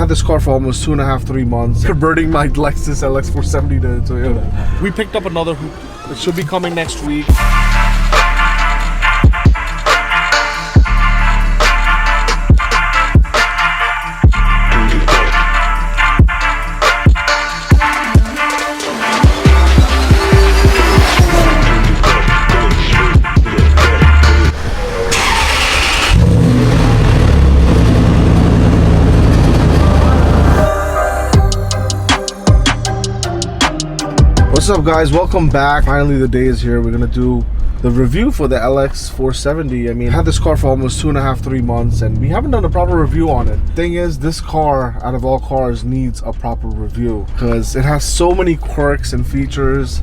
had this car for almost 2.5, 3 months, converting my Lexus LX470 to Toyota. We picked up another hoop. It should be coming next week. What's up, guys? Welcome back. Finally, the day is here. We're gonna do the review for the LX470. I mean, I had this car for almost 2.5, 3 months, and we haven't done a proper review on it. Thing is, this car, out of all cars, needs a proper review because it has so many quirks and features.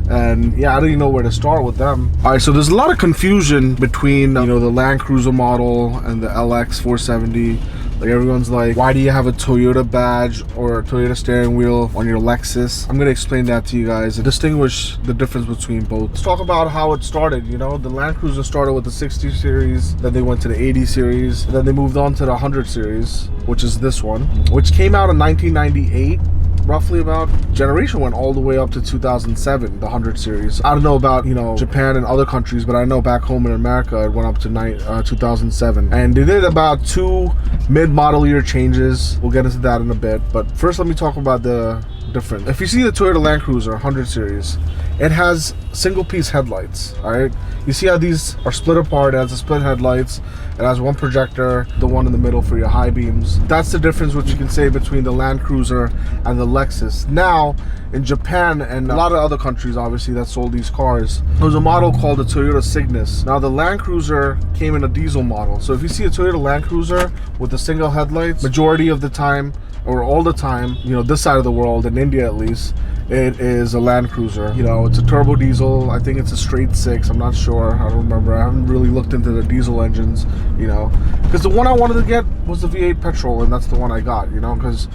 And yeah, I don't even know where to start with them. All right, so there's a lot of confusion between the Land Cruiser model and the LX470. Like, everyone's like, why do you have a Toyota badge or a Toyota steering wheel on your Lexus? I'm gonna explain that to you guys and distinguish the difference between both. Let's talk about how it started. The Land Cruiser started with the 60 series, then they went to the 80 series, then they moved on to the 100 series, which is this one, which came out in 1998. Roughly about. Generation went all the way up to 2007, the 100 series. I don't know about Japan and other countries, but I know back home in America it went up to 2007, and they did about 2 mid-model year changes. We'll get into that in a bit, but first let me talk about the difference. If you see the Toyota Land Cruiser 100 series, it has single piece headlights. All right, you see how these are split apart. It has a split headlights. It has one projector, the one in the middle for your high beams. That's the difference which you can say between the Land Cruiser and the Lexus. Now, in Japan and a lot of other countries, obviously, that sold these cars, there was a model called the Toyota Cygnus. Now, the Land Cruiser came in a diesel model. So if you see a Toyota Land Cruiser with the single headlights, majority of the time, or all the time, this side of the world, in India at least, it is a Land Cruiser. It's a turbo diesel. I think it's a straight 6. I'm not sure. I don't remember. I haven't really looked into the diesel engines, because the one I wanted to get was the V8 petrol, and that's the one I got, because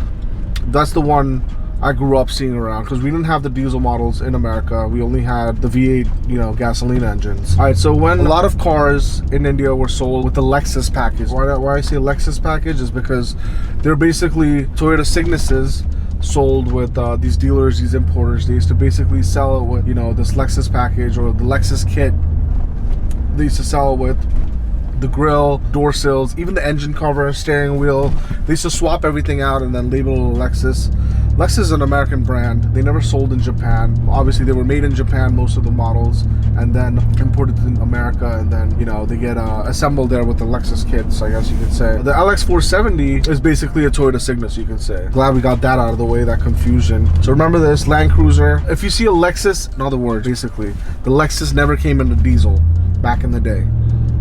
that's the one I grew up seeing around, because we didn't have the diesel models in America. We only had the V8, gasoline engines. All right, so when a lot of cars in India were sold with the Lexus package, why I say Lexus package is because they're basically Toyota Cygnuses sold with these dealers, these importers. They used to basically sell it with, this Lexus package or the Lexus kit. They used to sell it with the grille, door sills, even the engine cover, steering wheel. They used to swap everything out and then label it Lexus. Lexus is an American brand. They never sold in Japan. Obviously, they were made in Japan, most of the models, and then imported to America, and then, they get assembled there with the Lexus kits, I guess you could say. The LX470 is basically a Toyota Cygnus, you can say. Glad we got that out of the way, that confusion. So remember this, Land Cruiser. If you see a Lexus, in other words, basically, the Lexus never came in a diesel back in the day.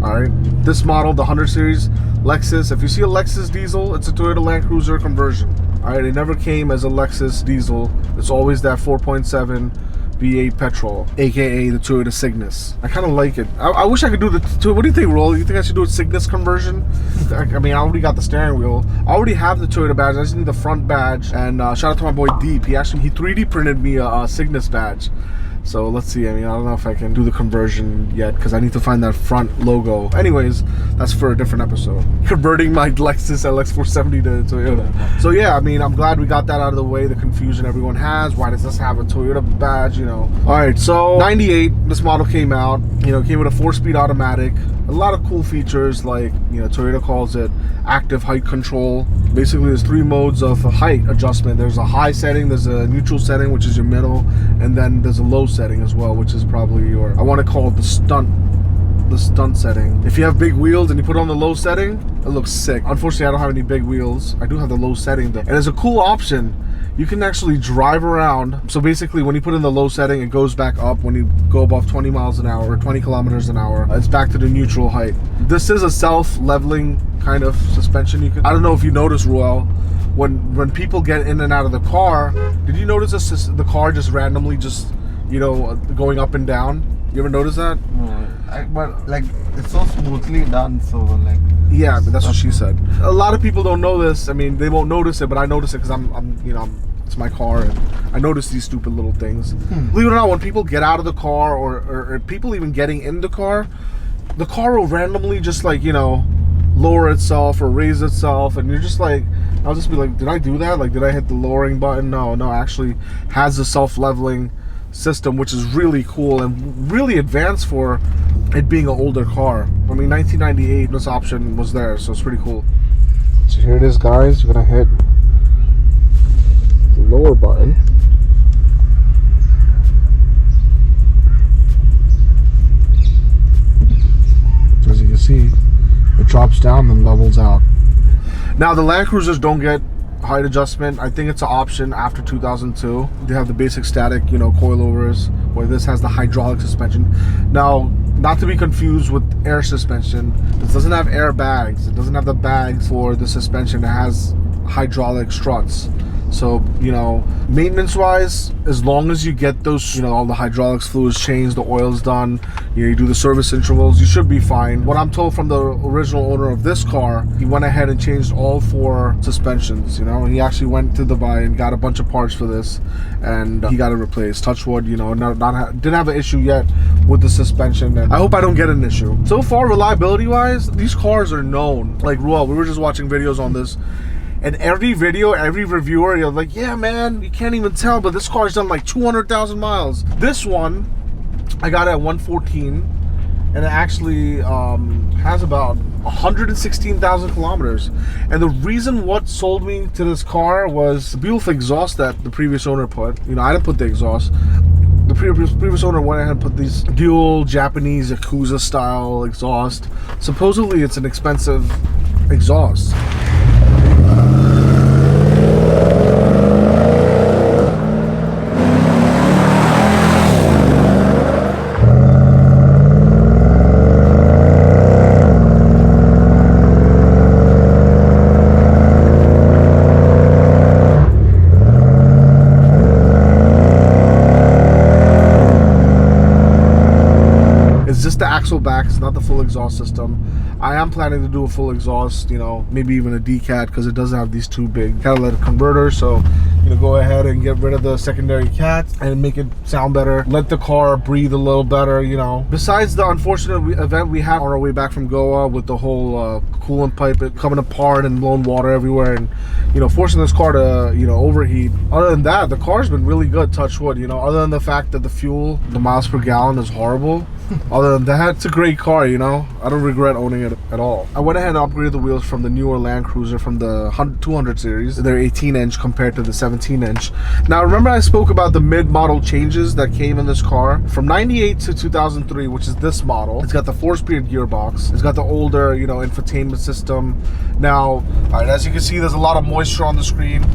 All right, this model, the 100 series Lexus, if you see a Lexus diesel, it's a Toyota Land Cruiser conversion. All right, it never came as a Lexus diesel. It's always that 4.7 V8 petrol, aka the Toyota Cygnus. I kind of like it. I wish I could do the. What do you think, Roll? You think I should do a Cygnus conversion? I mean, I already got the steering wheel. I already have the Toyota badge. I just need the front badge. And shout out to my boy Deep. He 3D printed me a Cygnus badge. So let's see. I mean, I don't know if I can do the conversion yet because I need to find that front logo. Anyways, that's for a different episode. Converting my Lexus LX470 to Toyota. So yeah, I mean, I'm glad we got that out of the way. The confusion everyone has. Why does this have a Toyota badge? All right, so 98, this model came out. Came with a 4-speed automatic. A lot of cool features, like Toyota calls it active height control. Basically, there's 3 modes of height adjustment. There's a high setting, there's a neutral setting, which is your middle, and then there's a low setting as well, which is probably your, I want to call it the stunt setting. If you have big wheels and you put on the low setting, it looks sick. Unfortunately, I don't have any big wheels. I do have the low setting though, and it's a cool option. You can actually drive around. So basically, when you put in the low setting, it goes back up. When you go above 20 miles an hour or 20 kilometers an hour, it's back to the neutral height. This is a self-leveling kind of suspension. I don't know if you notice, Ruel, when people get in and out of the car, did you notice the car just randomly going up and down? You ever notice that? No, but like it's so smoothly done, so like. Yeah, but that's what she said. A lot of people don't know this. I mean, they won't notice it, but I notice it because it's my car, and I notice these stupid little things. Believe it or not, when people get out of the car, or people even getting in the car will randomly just lower itself or raise itself, and you're just like, I'll just be like, did I do that? Like, did I hit the lowering button? No, actually has a self-leveling system, which is really cool and really advanced for it being an older car. I mean, 1998, this option was there, so it's pretty cool. So here it is, guys. You're gonna hit the lower button. So as you can see, it drops down and levels out. Now the Land Cruisers don't get height adjustment. I think it's an option after 2002. They have the basic static, you know, coilovers, where this has the hydraulic suspension. Now, not to be confused with air suspension, this doesn't have airbags. It doesn't have the bags for the suspension. It has hydraulic struts. So, you know, maintenance wise, as long as you get those, you know, all the hydraulics fluids changed, the oil's done, you do the service intervals, you should be fine. What I'm told from the original owner of this car, he went ahead and changed all 4 suspensions, you know, and he actually went to Dubai and got a bunch of parts for this, and he got it replaced. Touch wood, you know, didn't have an issue yet with the suspension, and I hope I don't get an issue. So far, reliability wise, these cars are known. Like, Ruel, we were just watching videos on this, and every video, every reviewer, you're like, yeah, man, you can't even tell, but this car's done like 200,000 miles. This one, I got it at 114, and it actually has about 116,000 kilometers. And the reason what sold me to this car was the beautiful exhaust that the previous owner put. You know, I didn't put the exhaust. The previous owner went ahead and put these dual Japanese Yakuza style exhaust. Supposedly it's an expensive exhaust. The axle back, it's not the full exhaust system. I am planning to do a full exhaust, you know, maybe even a decat, because it doesn't have these 2 big catalytic converters. So, you know, go ahead and get rid of the secondary cats and make it sound better, let the car breathe a little better, you know. Besides the unfortunate event we had on our way back from Goa with the whole coolant pipe coming apart and blowing water everywhere, and, you know, forcing this car to, you know, overheat. Other than that, the car's been really good, touch wood, you know, other than the fact that the fuel, the miles per gallon is horrible. Other than that, it's a great car, you know. I don't regret owning it at all. I went ahead and upgraded the wheels from the newer Land Cruiser, from the 200 series. They're 18-inch compared to the 17-inch. Now, remember I spoke about the mid-model changes that came in this car? From 98 to 2003, which is this model, it's got the 4-speed gearbox. It's got the older, you know, infotainment system. Now, all right, as you can see, there's a lot of moisture on the screen.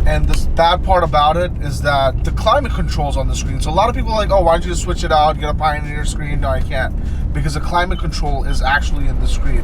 And the bad part about it is that the climate control's on the screen. So a lot of people are like, oh, why don't you just switch it out, get a Pioneer screen? No, I can't. Because the climate control is actually in the screen.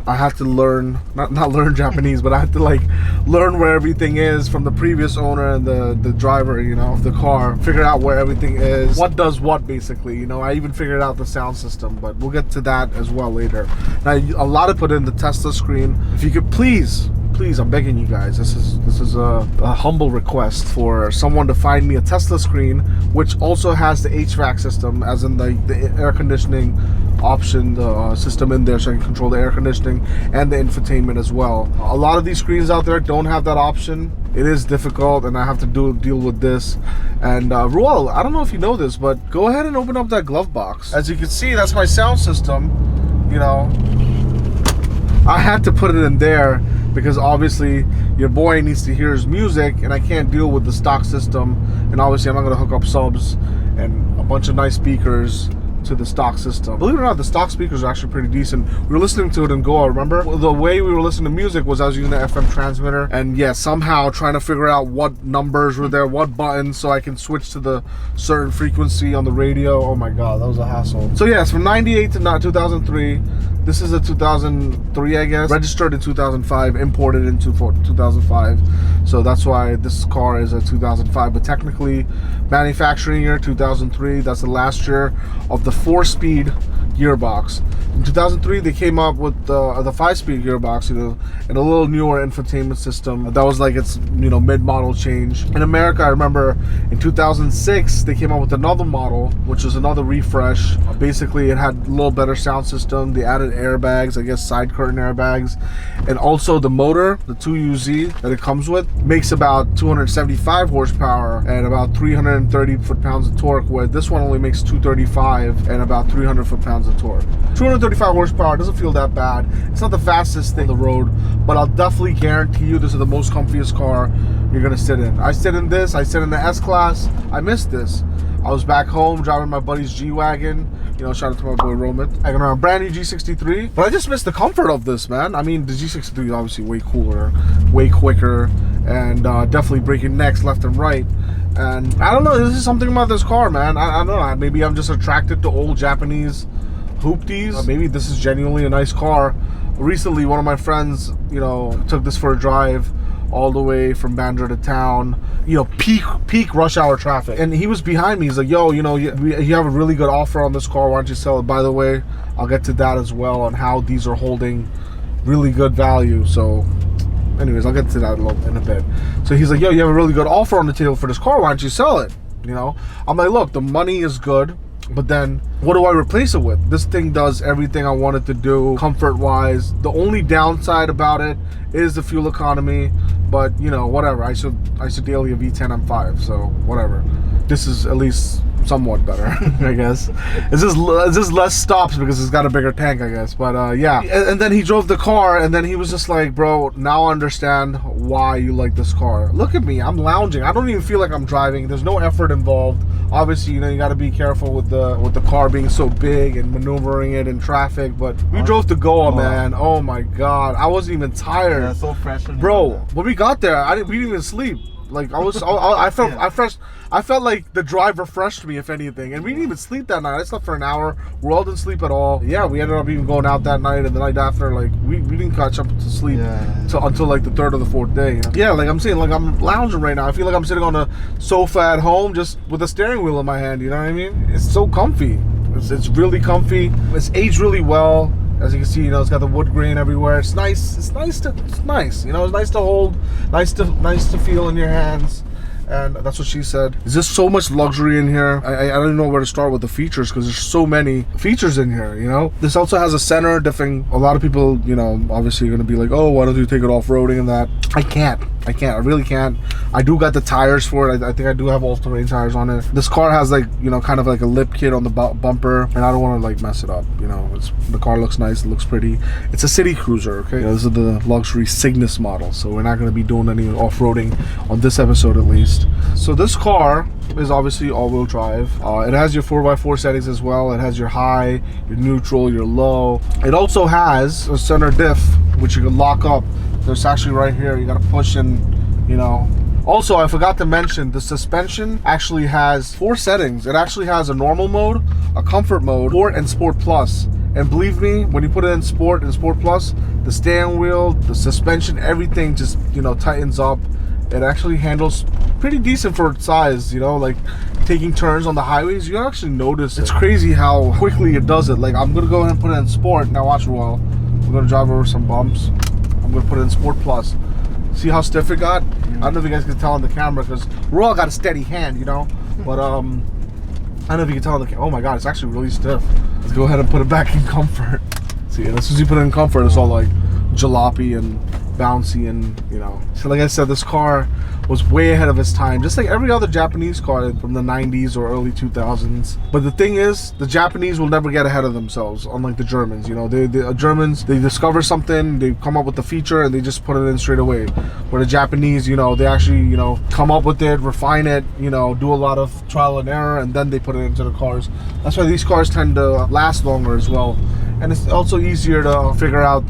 I have to learn, not learn Japanese, but I have to like learn where everything is from the previous owner and the driver, you know, of the car. Figure out where everything is, what does what, basically, you know. I even figured out the sound system, but we'll get to that as well later. Now, a lot of put in the Tesla screen. If you could please, I'm begging you guys, this is a humble request for someone to find me a Tesla screen which also has the HVAC system, as in the air conditioning option, the system in there, so I can control the air conditioning and the infotainment as well. A lot of these screens out there don't have that option. It is difficult, and I have to deal with this. And Ruel, I don't know if you know this, but go ahead and open up that glove box. As you can see, that's my sound system. You know, I had to put it in there because obviously your boy needs to hear his music, and I can't deal with the stock system. And obviously I'm not going to hook up subs and a bunch of nice speakers to the stock system. Believe it or not, the stock speakers are actually pretty decent. We were listening to it in Goa, remember? The way we were listening to music was I was using the FM transmitter, and yeah, somehow trying to figure out what numbers were there, what buttons, so I can switch to the certain frequency on the radio. Oh my god, that was a hassle. So yes, from 98 to 2003. This is a 2003, I guess. Registered in 2005, imported into 2005. So that's why this car is a 2005. But technically, manufacturing year 2003. That's the last year of the 4-speed gearbox. In 2003, they came up with the 5-speed gearbox, and a little newer infotainment system. That was like its, mid-model change. In America, I remember in 2006, they came out with another model, which was another refresh. Basically, it had a little better sound system. They added airbags, I guess side curtain airbags, and also the motor, the 2UZ that it comes with, makes about 275 horsepower and about 330 foot-pounds of torque, where this one only makes 235 and about 300 foot-pounds of torque. 235 horsepower doesn't feel that bad. It's not the fastest thing on the road, but I'll definitely guarantee you this is the most comfiest car you're gonna sit in. I sit in this, I sit in the S-Class. I missed this. I was back home driving my buddy's G-Wagon. Shout out to my boy Roman. I got a brand new G63, but I just missed the comfort of this, man. I mean, the G63 is obviously way cooler, way quicker, and definitely breaking necks left and right. And I don't know, this is something about this car, man. I don't know, maybe I'm just attracted to old Japanese hoopties. Maybe this is genuinely a nice car. Recently, one of my friends, took this for a drive all the way from Bandra to town, peak rush hour traffic, and he was behind me. He's like, yo, you have a really good offer on this car, why don't you sell it? By the way, I'll get to that as well on how these are holding really good value. So anyways, I'll get to that in a bit. So he's like, yo, you have a really good offer on the table for this car, why don't you sell it? I'm like, look, the money is good, but then what do I replace it with? This thing does everything I want it to do comfort wise. The only downside about it is the fuel economy, but whatever. I should daily a V10 M5, so whatever. This is at least somewhat better, I guess. It's just less stops because it's got a bigger tank, I guess. But yeah, and then he drove the car, and then he was just like, bro, now I understand why you like this car. Look at me, I'm lounging. I don't even feel like I'm driving. There's no effort involved. Obviously, you got to be careful with the car being so big and maneuvering it in traffic. But we drove to Goa, man. Oh my God, I wasn't even tired. Yeah, so fresh. Bro, when we got there, we didn't even sleep. Like I felt like the drive refreshed me, if anything. And we didn't even sleep that night. I slept for an hour. We all didn't sleep at all. Yeah, we ended up even going out that night and the night after. Like we didn't catch up to sleep until like the third or the fourth day. Yeah, like I'm saying, like I'm lounging right now. I feel like I'm sitting on a sofa at home just with a steering wheel in my hand. You know what I mean? It's so comfy. It's really comfy. It's aged really well. As you can see, it's got the wood grain everywhere. It's nice. It's nice. It's nice to hold, nice to feel in your hands. And that's what she said. There's just so much luxury in here. I don't know where to start with the features because there's so many features in here, This also has a center diffing. A lot of people, obviously are going to be like, oh, why don't you take it off-roading and that? I can't. I really can't. I do got the tires for it. I think I do have all-terrain tires on it. This car has like, kind of like a lip kit on the bumper, and I don't want to like mess it up. The car looks nice. It looks pretty. It's a city cruiser, okay? This is the luxury Cygnus model, so we're not going to be doing any off-roading on this episode at least. So this car is obviously all-wheel drive. It has your 4x4 settings as well. It has your high, your neutral, your low. It also has a center diff, which you can lock up. There's actually right here. You got to push and, Also, I forgot to mention, the suspension actually has 4 settings. It actually has a normal mode, a comfort mode, Sport, and Sport Plus. And believe me, when you put it in Sport and Sport Plus, the steering wheel, the suspension, everything just, tightens up. It actually handles pretty decent for its size, like taking turns on the highways, you actually notice. It's crazy how quickly it does it. Like, I'm gonna go ahead and put it in Sport. Now watch a while. We're gonna drive over some bumps. I'm gonna put it in Sport Plus. See how stiff it got? I don't know if you guys can tell on the camera because we're all got a steady hand, But I don't know if you can tell on the camera. Oh my God, it's actually really stiff. Let's go ahead and put it back in comfort. See, and as soon as you put it in comfort, it's all like jalopy and bouncy and So like I said, this car was way ahead of its time, just like every other Japanese car from the 90s or early 2000s. But the thing is, the Japanese will never get ahead of themselves, unlike the Germans. The Germans, they discover something, they come up with the feature, and they just put it in straight away. Where the Japanese, they actually, come up with it, refine it, do a lot of trial and error, and then they put it into the cars. That's why these cars tend to last longer as well. And it's also easier to figure out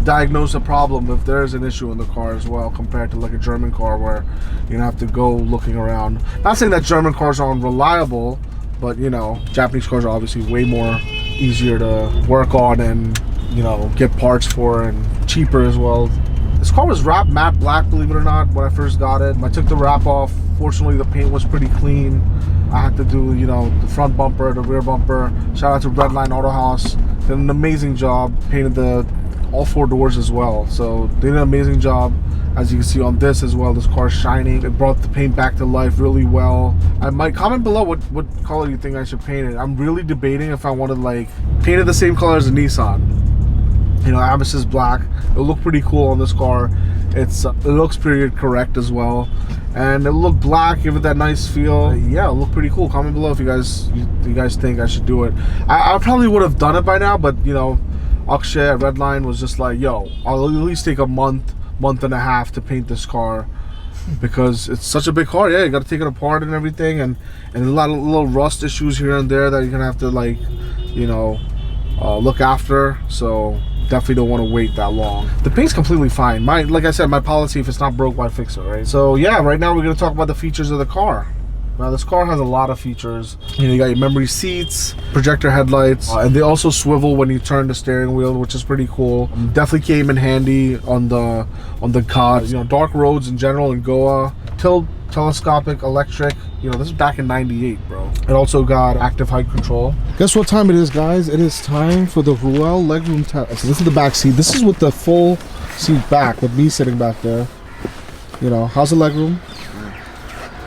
diagnose a problem if there's an issue in the car as well, compared to like a German car where you have to go looking around. Not saying that German cars are unreliable, but Japanese cars are obviously way more easier to work on and get parts for, and cheaper as well. This car was wrapped matte black, believe it or not, when I first got it. I took the wrap off. Fortunately, the paint was pretty clean. I had to do, the front bumper, the rear bumper. Shout out to Redline Auto House. did an amazing job. Painted all 4 doors as well. So they did an amazing job. As you can see on this as well, this car is shining. It brought the paint back to life really well. I might comment below what color you think I should paint it. I'm really debating if I want to like paint it the same color as the Nissan. You know, Abyss is black. It'll look pretty cool on this car. It looks period correct as well, and it'll look black, give it that nice feel. Yeah, it'll look pretty cool. Comment below if you guys think I should do it. I probably would have done it by now, but you know, Akshay at Redline was just like, yo, I'll at least take a month and a half to paint this car because it's such a big car. Yeah, you got to take it apart and everything, and a lot of little rust issues here and there that you're gonna have to like, you know, look after. So definitely don't want to wait that long. The paint's completely fine. Like I said, my policy, if it's not broke, why fix it, right? So yeah, right now we're gonna talk about the features of the car. Now this car has a lot of features. You know, you got your memory seats, projector headlights, and they also swivel when you turn the steering wheel, which is pretty cool. Definitely came in handy on the COD. You know, dark roads in general in Goa. Telescopic, electric. You know, this is back in '98, bro. It also got active height control. Guess what time it is, guys? It is time for the Ruel legroom test. So this is the back seat. This is with the full seat back, with me sitting back there. You know, how's the legroom?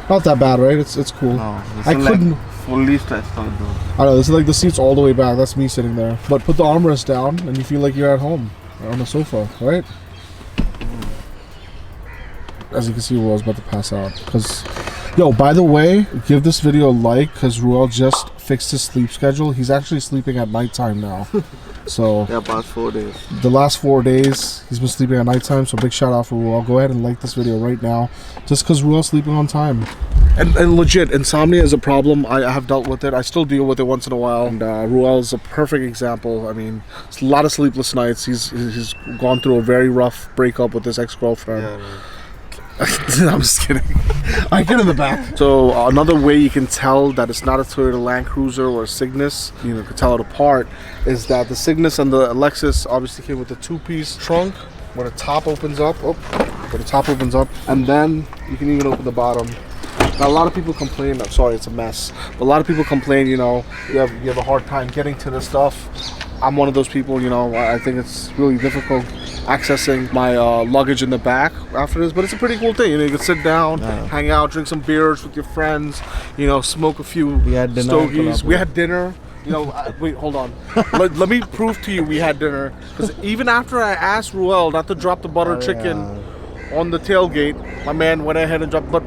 Not that bad, right? It's cool. No, I couldn't fully stretched out though. I know, this is like the seats all the way back. That's me sitting there. But put the armrest down and you feel like you're at home on the sofa, right? As you can see, Ruel's about to pass out. Because, yo, by the way, give this video a like because Ruel just fixed his sleep schedule. He's actually sleeping at nighttime now. So yeah, past 4 days. The last 4 days he's been sleeping at nighttime. So big shout out for Ruel. Go ahead and like this video right now, just because Ruel's sleeping on time. And legit, insomnia is a problem. I have dealt with it. I still deal with it once in a while. And Ruel is a perfect example. I mean, it's a lot of sleepless nights. He's gone through a very rough breakup with his ex-girlfriend. Yeah, right. I'm just kidding. I get in the back. So another way you can tell that it's not a Toyota Land Cruiser or a Cygnus, you know, can tell it apart, is that the Cygnus and the Lexus obviously came with a 2-piece trunk where the top opens up. And then you can even open the bottom. Now, a lot of people complain. I'm sorry, it's a mess. But a lot of people complain. You know, you have a hard time getting to this stuff. I'm one of those people. You know, I think it's really difficult accessing my luggage in the back after this, but it's a pretty cool thing. You know, you can sit down, hang out, drink some beers with your friends, you know, smoke a few stogies. We had dinner. You know, wait, hold on. let me prove to you we had dinner, because even after I asked Ruel not to drop the butter chicken on the tailgate, my man went ahead and dropped. But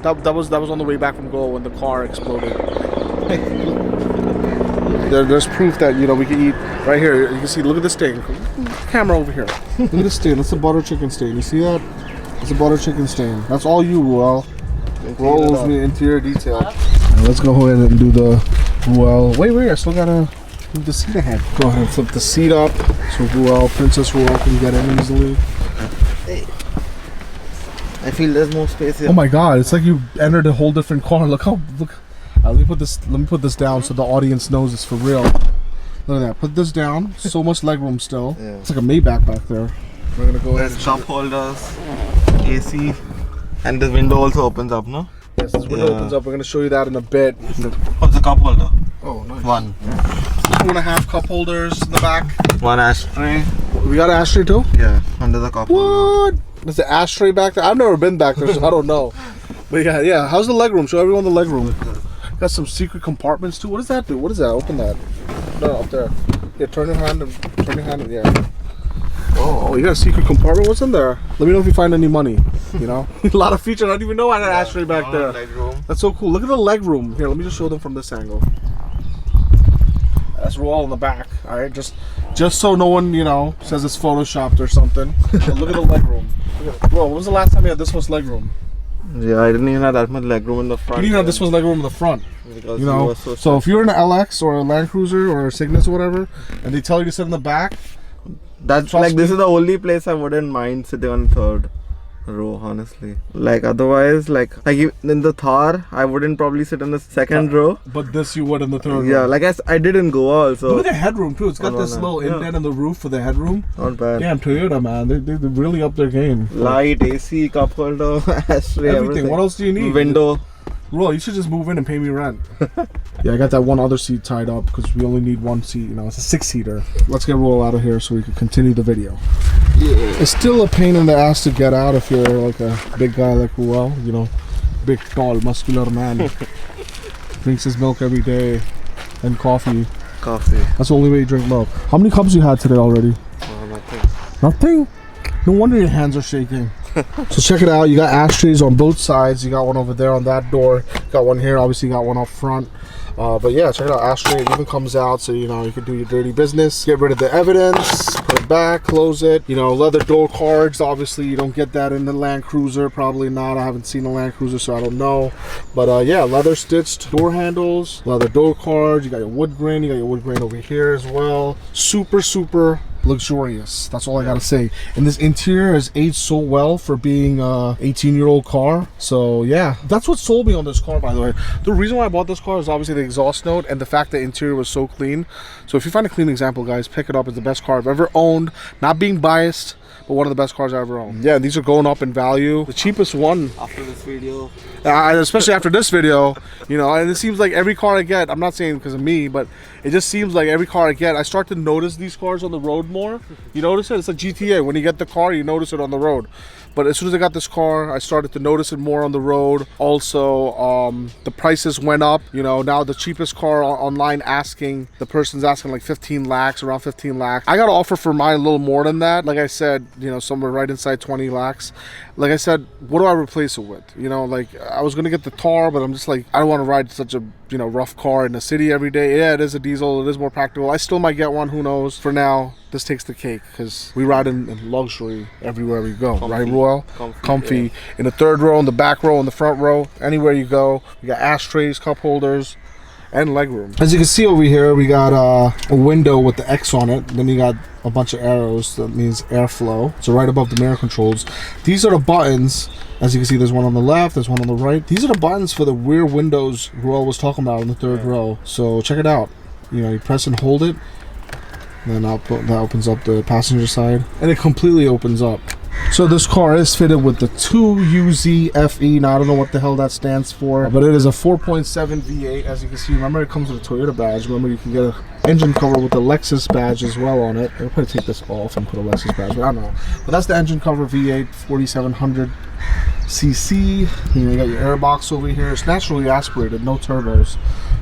that was on the way back from Goa when the car exploded. There's proof that, you know, we can eat right here. You can see, look at the stain. Camera over here. Look at the stain. That's a butter chicken stain. You see that? It's a butter chicken stain. That's all you, Ruel. Ruel's me interior detail. Right, let's go ahead and do the Ruel. Wait, I still gotta move the seat ahead. Go ahead and flip the seat up so Ruel, Princess Ruel, can get in easily. Hey. I feel there's more space here. Oh my god, it's like you entered a whole different car. Look. Let me put this down so the audience knows it's for real. Look at that. Put this down. So much legroom still. Yeah. It's like a Maybach back there. We're gonna go ahead. There's cup holders, AC, and the window also opens up, no? Yes, this window opens up. We're gonna show you that in a bit. What's the cup holder? Oh, nice. 1. 2.5 cup holders in the back. 1 ashtray. We got an ashtray too? Yeah, under the cup holder. What? There's an ashtray back there? I've never been back there, so I don't know. But yeah. How's the legroom? Show everyone the legroom. Got some secret compartments too. What does that do? What is that? Open that. No, up there. Yeah, turn your hand and yeah. Oh, you got a secret compartment? What's in there? Let me know if you find any money. You know? A lot of features. I don't even know I had an ashtray back there. That's so cool. Look at the leg room. Here, let me just show them from this angle. That's Ruel in the back. Alright, just so no one, you know, says it's photoshopped or something. Look at the leg room. Bro, when was the last time you had this much leg room? Yeah, I didn't even have that much legroom in the front. You didn't have this much legroom in the front. Because you know, so if you're in an LX or a Land Cruiser or a Cygnus or whatever, and they tell you to sit in the back, that's like this is the only place I wouldn't mind sitting on third row, honestly. Like otherwise, like in the Thar, I wouldn't probably sit in the second row. But this you would in the third row. Yeah, like I did in Goa also. Look at the headroom too. It's got this little indent in the roof for the headroom. Not bad. Damn, Toyota, man. They really up their game. Light, AC, cup holder, ashtray, everything. What else do you need? Window. Roy, you should just move in and pay me rent. Yeah, I got that one other seat tied up because we only need one seat. You know, it's a 6-seater. Let's get Roy out of here so we can continue the video. Yeah. It's still a pain in the ass to get out if you're like a big guy like Ruel. You know, big, tall, muscular man. Drinks his milk every day and coffee. That's the only way you drink milk. How many cups you had today already? Nothing. Nothing? No wonder your hands are shaking. So check it out. You got ashtrays on both sides. You got one over there on that door. Got one here. Obviously, you got one up front. But yeah, check it out. Ashtray, it even comes out so you know you can do your dirty business. Get rid of the evidence. Put it back. Close it. You know, leather door cards. Obviously, you don't get that in the Land Cruiser. Probably not. I haven't seen a Land Cruiser, so I don't know. But yeah, leather stitched door handles, leather door cards. You got your wood grain. You got your wood grain over here as well. Super, super luxurious. That's all I gotta say. And this interior has aged so well for being a 18-year-old car. So yeah, that's what sold me on this car, by the way. The reason why I bought this car is obviously the exhaust note and the fact that the interior was so clean. So if you find a clean example, guys, pick it up. It's the best car I've ever owned. Not being biased, but one of the best cars I ever owned. Yeah, these are going up in value. The cheapest one After this video, especially after this video, you know, and it seems like every car I get, I'm not saying because of me, but it just seems like every car I get, I start to notice these cars on the road more. You notice it? It's like GTA. When you get the car, you notice it on the road. But as soon as I got this car, I started to notice it more on the road. Also, the prices went up. You know, now the cheapest car online the person's asking like 15 lakhs, around 15 lakhs. I got an offer for mine a little more than that. Like I said, you know, somewhere right inside 20 lakhs. Like I said, what do I replace it with? You know, like I was gonna get the Tar, but I'm just like, I don't want to ride such a, you know, rough car in the city every day. Yeah, it is a diesel. It is more practical. I still might get one. Who knows? For now, this takes the cake because we ride in luxury everywhere we go. Comfy, right, Royal? Comfy. Yeah. In the third row, in the back row, in the front row, anywhere you go. We got ashtrays, cup holders, and legroom. As you can see over here, we got a window with the X on it. Then you got a bunch of arrows. That means airflow. So right above the mirror controls. These are the buttons. As you can see, there's one on the left, there's one on the right. These are the buttons for the rear windows Royal was talking about in the third row. So check it out. You know, you press and hold it. And then that opens up the passenger side. And it completely opens up. So this car is fitted with the 2UZ FE. Now I don't know what the hell that stands for, but it is a 4.7 V8. As you can see, remember it comes with a Toyota badge. Remember you can get an engine cover with the Lexus badge as well on it. I'll probably take this off and put a Lexus badge, but I don't know. But that's the engine cover, V8, 4700 cc. You got your air box over here. It's naturally aspirated, no turbos.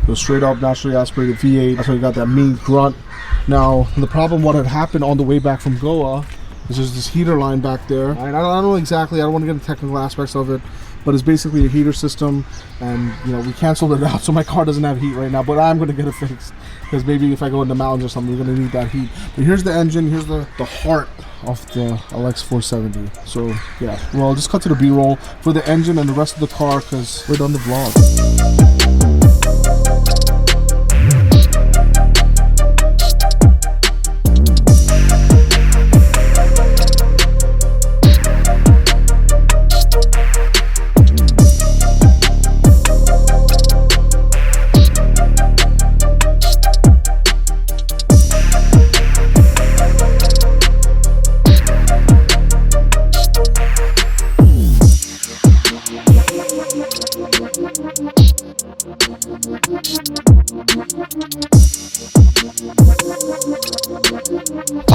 So straight up naturally aspirated V8. That's why you got that mean grunt. Now the problem, what had happened on the way back from Goa, there's this heater line back there. I don't know exactly, I don't want to get into technical aspects of it, but it's basically a heater system, and you know, we canceled it out, so my car doesn't have heat right now, but I'm going to get it fixed, because maybe if I go in the mountains or something, we're going to need that heat. But here's the engine, here's the heart of the LX470. So yeah, well, I'll just cut to the B-roll for the engine and the rest of the car, because we're done the vlog.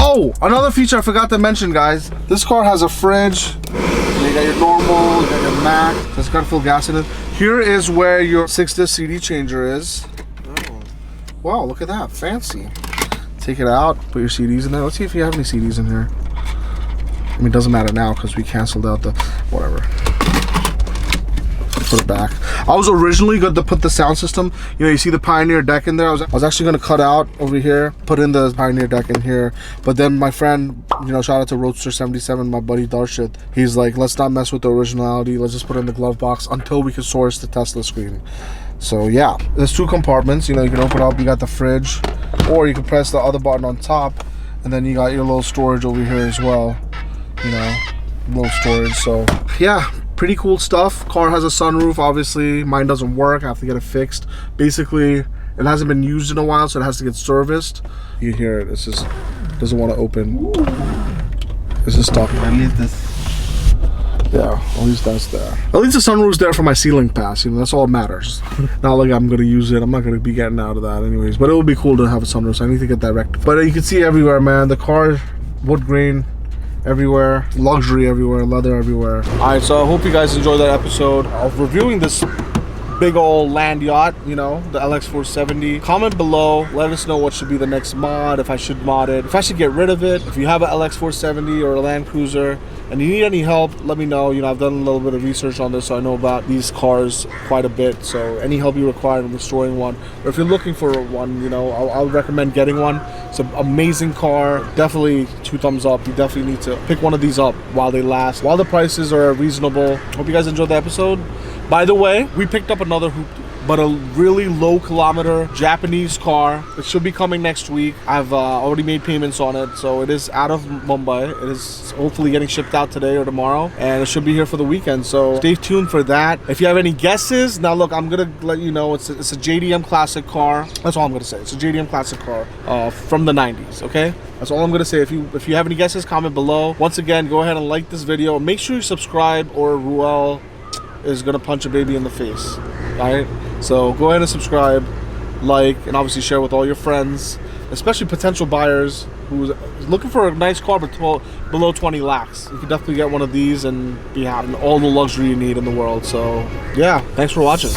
Oh, another feature I forgot to mention, guys. This car has a fridge. You got your normal, you got your Mac. So it's got to fill gas in it. Here is where your 6-disc CD changer is. Oh. Wow, look at that, fancy. Take it out, put your CDs in there. Let's see if you have any CDs in here. I mean, it doesn't matter now because we canceled out the whatever. Put it back. I was originally going to put the sound system, you know, you see the Pioneer deck in there. I was actually going to cut out over here, put in the Pioneer deck in here, but then my friend, you know, shout out to Roadster 77, my buddy Darshit, he's like, let's not mess with the originality, let's just put it in the glove box until we can source the Tesla screen. So yeah, there's 2 compartments, you know, you can open up, you got the fridge, or you can press the other button on top, and then you got your little storage over here as well, you know, little storage. So yeah, pretty cool stuff. Car has a sunroof, obviously. Mine doesn't work, I have to get it fixed. Basically, it hasn't been used in a while, so it has to get serviced. You can hear it, it's just doesn't want to open. It's just stuck. Release this. Yeah, at least that's there. At least the sunroof's there for my ceiling pass. You know, that's all that matters. Not like I'm gonna use it. I'm not gonna be getting out of that anyways. But it would be cool to have a sunroof. So I need to get that rectified. But you can see everywhere, man. The car, wood grain everywhere, luxury everywhere, leather everywhere. All right, so I hope you guys enjoyed that episode of reviewing this big old land yacht, you know, the LX470. Comment below, let us know what should be the next mod, if I should mod it, if I should get rid of it. If you have an LX470 or a Land Cruiser and you need any help, let me know. You know, I've done a little bit of research on this, so I know about these cars quite a bit. So any help you require in restoring one, or if you're looking for one, you know, I'll recommend getting one. It's an amazing car. Definitely 2 thumbs up. You definitely need to pick one of these up while they last, while the prices are reasonable. Hope you guys enjoyed the episode. By the way, we picked up another hoopty, but a really low kilometer Japanese car. It should be coming next week. I've already made payments on it, so it is out of Mumbai. It is hopefully getting shipped out today or tomorrow, and it should be here for the weekend, so stay tuned for that. If you have any guesses, now look, I'm gonna let you know it's a JDM classic car. That's all I'm gonna say. It's a JDM classic car from the 90s, okay? That's all I'm gonna say. If you have any guesses, comment below. Once again, go ahead and like this video. Make sure you subscribe, or Ruel is gonna punch a baby in the face. Alright, so go ahead and subscribe, like, and obviously share with all your friends, especially potential buyers who's looking for a nice car but below 20 lakhs. You can definitely get one of these and be having all the luxury you need in the world. So yeah, thanks for watching.